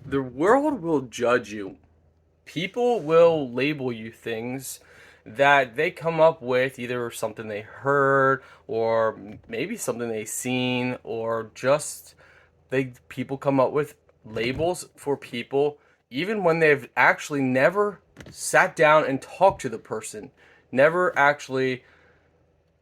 The world will judge you. People will label you things that they come up with, either something they heard or maybe something they seen, or just they people come up with labels for people even when they've actually never sat down and talked to the person, never actually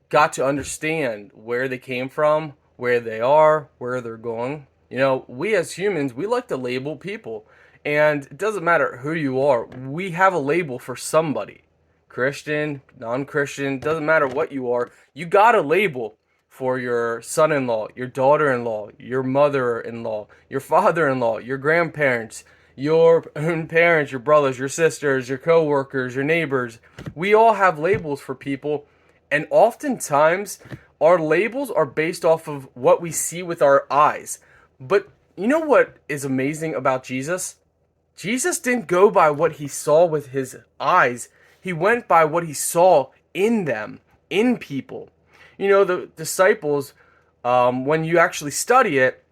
got to understand where they came from, where they are, where they're going. We as humans, we like to label people. And it doesn't matter who you are, we have a label for somebody. Christian, non Christian, doesn't matter what you are, you got a label for your son in law, your daughter in law, your mother in law, your father in law, your grandparents, your own parents, your brothers, your sisters, your co workers, your neighbors. We all have labels for people, and oftentimes, our labels are based off of what we see with our eyes. But you know what is amazing about Jesus? Jesus didn't go by what he saw with his eyes, he went by what he saw in them, in people. The disciples, when you actually study it,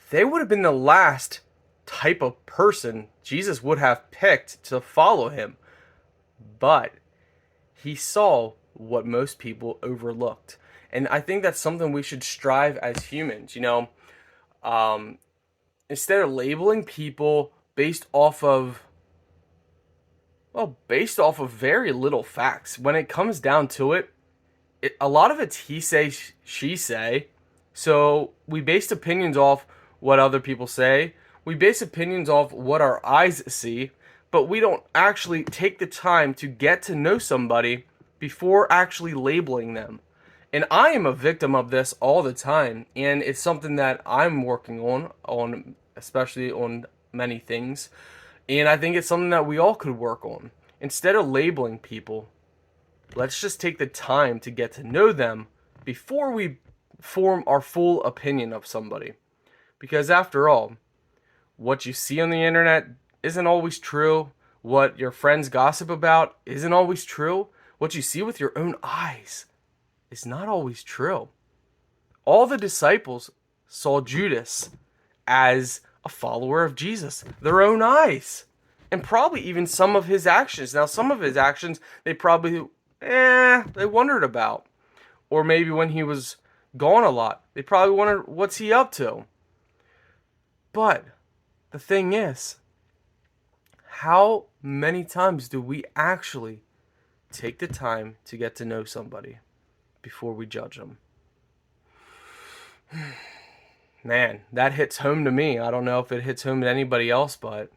they would have been the last type of person Jesus would have picked to follow him. But he saw what most people overlooked. And I think that's something we should strive as humans. Um, Instead of labeling people based off of very little facts. When it comes down to it, a lot of it's he say, she say. So we base opinions off what other people say. We base opinions off what our eyes see, but we don't actually take the time to get to know somebody before actually labeling them. And I am a victim of this all the time, and it's something that I'm working on especially on many things. And I think it's something that we all could work on. Instead of labeling people, let's just take the time to get to know them before we form our full opinion of somebody. Because after all, what you see on the internet isn't always true. What your friends gossip about isn't always true. What you see with your own eyes is not always true. All the disciples saw Judas as a follower of Jesus, their own eyes, and probably even some of his actions. Now, some of his actions they probably they wondered about, or maybe when he was gone a lot, they probably wondered what's he up to. But the thing is, how many times do we actually take the time to get to know somebody before we judge them? Man, that hits home to me. I don't know if it hits home to anybody else, but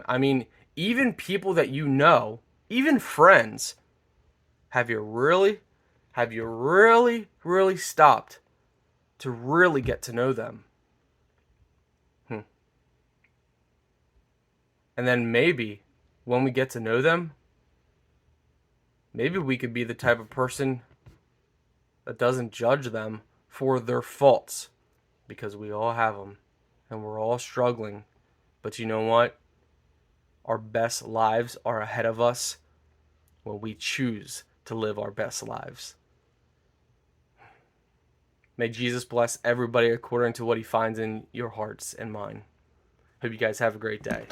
I mean, even people that you know, even friends, have you really stopped to really get to know them? Hmm. And then maybe when we get to know them, maybe we could be the type of person that doesn't judge them for their faults, because we all have them and we're all struggling. But you know what? Our best lives are ahead of us when we choose to live our best lives. May Jesus bless everybody according to what he finds in your hearts and mine. Hope you guys have a great day.